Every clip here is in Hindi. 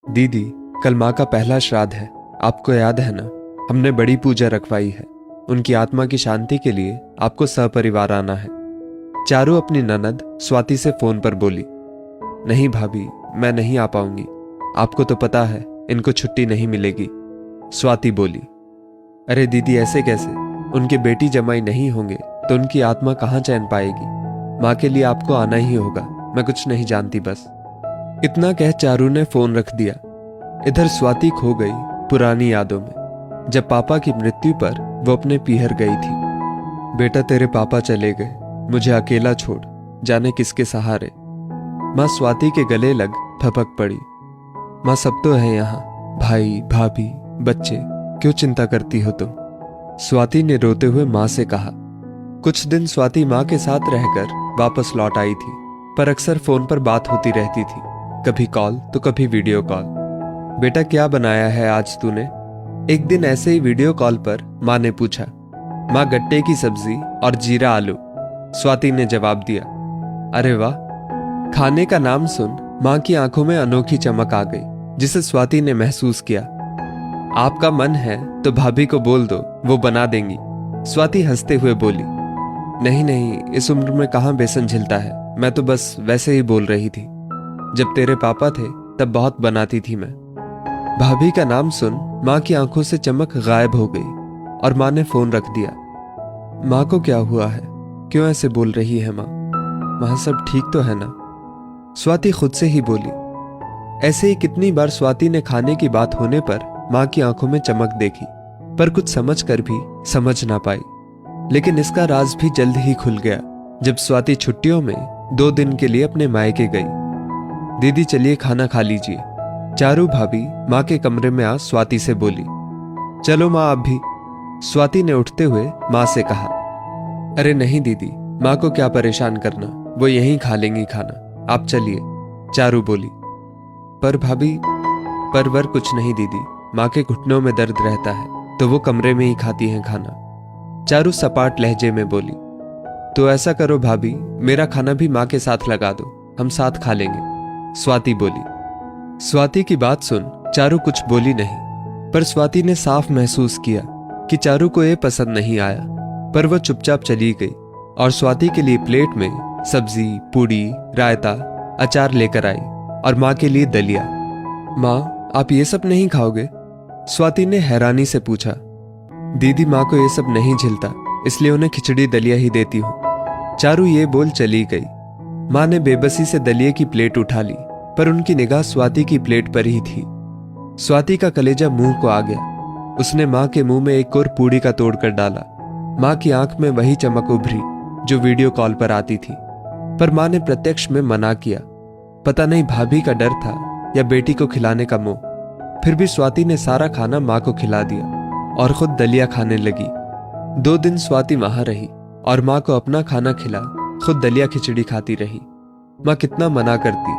दीदी, कल माँ का पहला श्राद्ध है। आपको याद है ना, हमने बड़ी पूजा रखवाई है। उनकी आत्मा की शांति के लिए आपको सपरिवार आना है। चारू अपनी ननद स्वाति से फोन पर बोली, नहीं भाभी, मैं नहीं आ पाऊंगी। आपको तो पता है इनको छुट्टी नहीं मिलेगी। स्वाति बोली, अरे दीदी, ऐसे कैसे? उनके बेटी जमाई नहीं होंगे तो उनकी आत्मा कहाँ चैन पाएगी? माँ के लिए आपको आना ही होगा। मैं कुछ नहीं जानती बस। इतना कह चारू ने फोन रख दिया। इधर स्वाति खो गई पुरानी यादों में, जब पापा की मृत्यु पर वो अपने पीहर गई थी। बेटा, तेरे पापा चले गए, मुझे अकेला छोड़, जाने किसके सहारे। माँ स्वाति के गले लग ठपक पड़ी। माँ, सब तो है यहाँ, भाई, भाभी, बच्चे, क्यों चिंता करती हो तुम? स्वाति ने रोते हुए माँ से कहा। कुछ दिन स्वाति माँ के साथ रहकर वापस लौट आई थी, पर अक्सर फोन पर बात होती रहती थी, कभी कॉल तो कभी वीडियो कॉल। बेटा, क्या बनाया है आज तूने? एक दिन ऐसे ही वीडियो कॉल पर माँ ने पूछा। माँ, गट्टे की सब्जी और जीरा आलू, स्वाति ने जवाब दिया। अरे वाह! खाने का नाम सुन माँ की आंखों में अनोखी चमक आ गई, जिसे स्वाति ने महसूस किया। आपका मन है तो भाभी को बोल दो, वो बना देंगी, स्वाति हंसते हुए बोली। नहीं नहीं, इस उम्र में कहाँ बेसन झिलता है, मैं तो बस वैसे ही बोल रही थी। जब तेरे पापा थे तब बहुत बनाती थी मैं। भाभी का नाम सुन माँ की आंखों से चमक गायब हो गई और माँ ने फोन रख दिया। माँ को क्या हुआ है? क्यों ऐसे बोल रही है माँ? माँ, सब ठीक तो है ना? स्वाति खुद से ही बोली। ऐसे ही कितनी बार स्वाति ने खाने की बात होने पर माँ की आंखों में चमक देखी, पर कुछ समझ कर भी समझ ना पाई। लेकिन इसका राज भी जल्द ही खुल गया जब स्वाति छुट्टियों में 2 दिन के लिए अपने मायके गई। दीदी, चलिए खाना खा लीजिए। चारू भाभी माँ के कमरे में आ स्वाति से बोली। चलो माँ, आप भी, स्वाति ने उठते हुए माँ से कहा। अरे नहीं दीदी, माँ को क्या परेशान करना, वो यहीं खा लेंगी खाना, आप चलिए, चारू बोली। पर भाभी, परवर कुछ नहीं दीदी, माँ के घुटनों में दर्द रहता है तो वो कमरे में ही खाती हैं खाना, चारू सपाट लहजे में बोली। तो ऐसा करो भाभी, मेरा खाना भी माँ के साथ लगा दो, हम साथ खा लेंगे, स्वाति बोली। स्वाति की बात सुन चारू कुछ बोली नहीं, पर स्वाति ने साफ महसूस किया कि चारू को ये पसंद नहीं आया। पर वह चुपचाप चली गई और स्वाति के लिए प्लेट में सब्जी, पूड़ी, रायता, अचार लेकर आई और माँ के लिए दलिया। माँ, आप ये सब नहीं खाओगे? स्वाति ने हैरानी से पूछा। दीदी, माँ को ये सब नहीं झिलता, इसलिए उन्हें खिचड़ी दलिया ही देती हूँ, चारू ये बोल चली गई। माँ ने बेबसी से दलिये की प्लेट उठा ली, पर उनकी निगाह स्वाति की प्लेट पर ही थी। स्वाति का कलेजा मुंह को आ गया। उसने माँ के मुंह में एक और पूड़ी का तोड़कर डाला। माँ की आंख में वही चमक उभरी जो वीडियो कॉल पर आती थी, पर माँ ने प्रत्यक्ष में मना किया। पता नहीं भाभी का डर था या बेटी को खिलाने का मोह, फिर भी स्वाति ने सारा खाना माँ को खिला दिया और खुद दलिया खाने लगी। 2 दिन स्वाति वहां रही और माँ को अपना खाना खिला खुद दलिया खिचड़ी खाती रही। माँ कितना मना करती,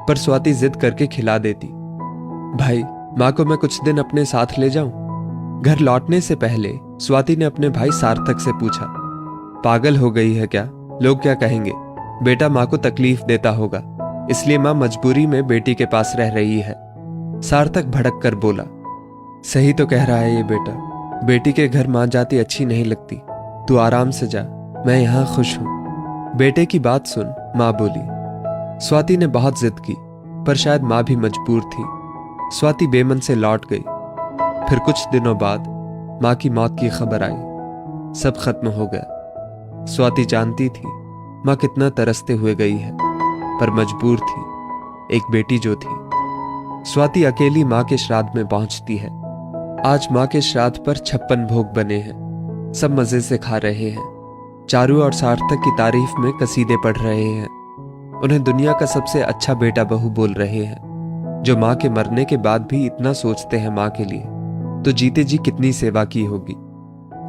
पर स्वाति जिद करके खिला देती। भाई, माँ को मैं कुछ दिन अपने साथ ले जाऊं? घर लौटने से पहले स्वाति ने अपने भाई सार्थक से पूछा। पागल हो गई है क्या? लोग क्या कहेंगे? बेटा माँ को तकलीफ देता होगा, इसलिए माँ मजबूरी में बेटी के पास रह रही है, सार्थक भड़क कर बोला। सही तो कह रहा है ये बेटा, बेटी के घर माँ जाती अच्छी नहीं लगती, तू आराम से जा, मैं यहाँ खुश हूं। बेटे की बात सुन माँ बोली। स्वाति ने बहुत जिद की, पर शायद माँ भी मजबूर थी। स्वाति बेमन से लौट गई। फिर कुछ दिनों बाद माँ की मौत की खबर आई। सब खत्म हो गया। स्वाति जानती थी माँ कितना तरसते हुए गई है, पर मजबूर थी, एक बेटी जो थी। स्वाति अकेली माँ के श्राद्ध में पहुंचती है। आज माँ के श्राद्ध पर 56 भोग बने हैं। सब मजे से खा रहे हैं। चारू और सार्थक की तारीफ में कसीदे पढ़ रहे हैं। उन्हें दुनिया का सबसे अच्छा बेटा बहू बोल रहे हैं। जो माँ के मरने के बाद भी इतना सोचते हैं माँ के लिए, तो जीते जी कितनी सेवा की होगी।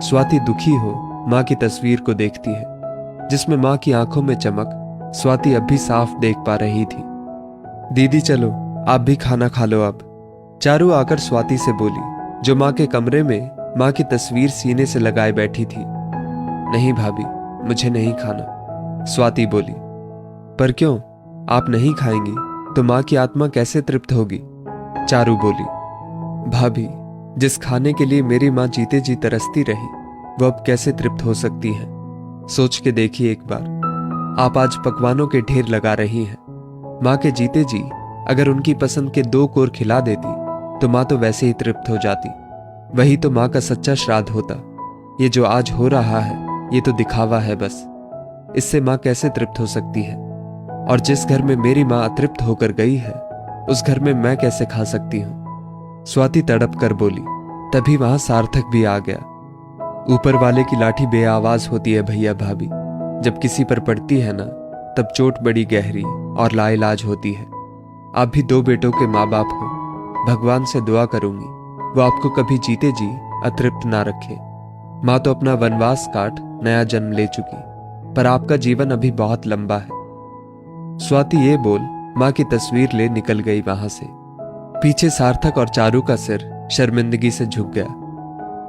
स्वाति दुखी हो माँ की तस्वीर को देखती है, जिसमें माँ की आंखों में चमक स्वाति अब भी साफ देख पा रही थी। दीदी चलो, आप भी खाना खा लो अब, चारू आकर स्वाति से बोली, जो माँ के कमरे में माँ की तस्वीर सीने से लगाए बैठी थी। नहीं भाभी, मुझे नहीं खाना, स्वाति बोली। पर क्यों? आप नहीं खाएंगी तो माँ की आत्मा कैसे तृप्त होगी? चारू बोली, भाभी, जिस खाने के लिए मेरी माँ जीते जी तरसती रही वो अब कैसे तृप्त हो सकती है। सोच के देखिए एक बार, आप आज पकवानों के ढेर लगा रही हैं। माँ के जीते जी अगर उनकी पसंद के 2 कोर खिला देती तो माँ तो वैसे ही तृप्त हो जाती। वही तो माँ का सच्चा श्राद्ध होता। ये जो आज हो रहा है ये तो दिखावा है बस। इससे माँ कैसे तृप्त हो सकती है। और जिस घर में मेरी माँ अतृप्त होकर गई है उस घर में मैं कैसे खा सकती हूं। स्वाति तड़प कर बोली। तभी वहां सार्थक भी आ गया। ऊपर वाले की लाठी बेआवाज होती है भैया भाभी, जब किसी पर पड़ती है ना तब चोट बड़ी गहरी और लाइलाज होती है। आप भी 2 बेटों के माँ बाप हो। भगवान से दुआ करूंगी वो आपको कभी जीते जी अतृप्त ना रखे। माँ तो अपना वनवास काट नया जन्म ले चुकी, पर आपका जीवन अभी बहुत लंबा है। स्वाति ये बोल माँ की तस्वीर ले निकल गई वहां से। पीछे सार्थक और चारू का सिर शर्मिंदगी से झुक गया।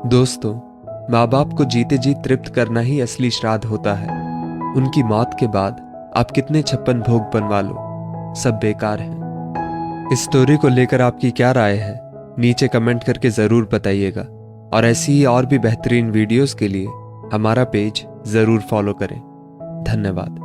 दोस्तों, माँ बाप को जीते जी तृप्त करना ही असली श्राद्ध होता है। उनकी मौत के बाद आप कितने 56 भोग बनवा लो, सब बेकार है। इस स्टोरी को लेकर आपकी क्या राय है नीचे कमेंट करके जरूर बताइएगा। और ऐसी ही और भी बेहतरीन वीडियोस के लिए हमारा पेज जरूर फॉलो करें। धन्यवाद।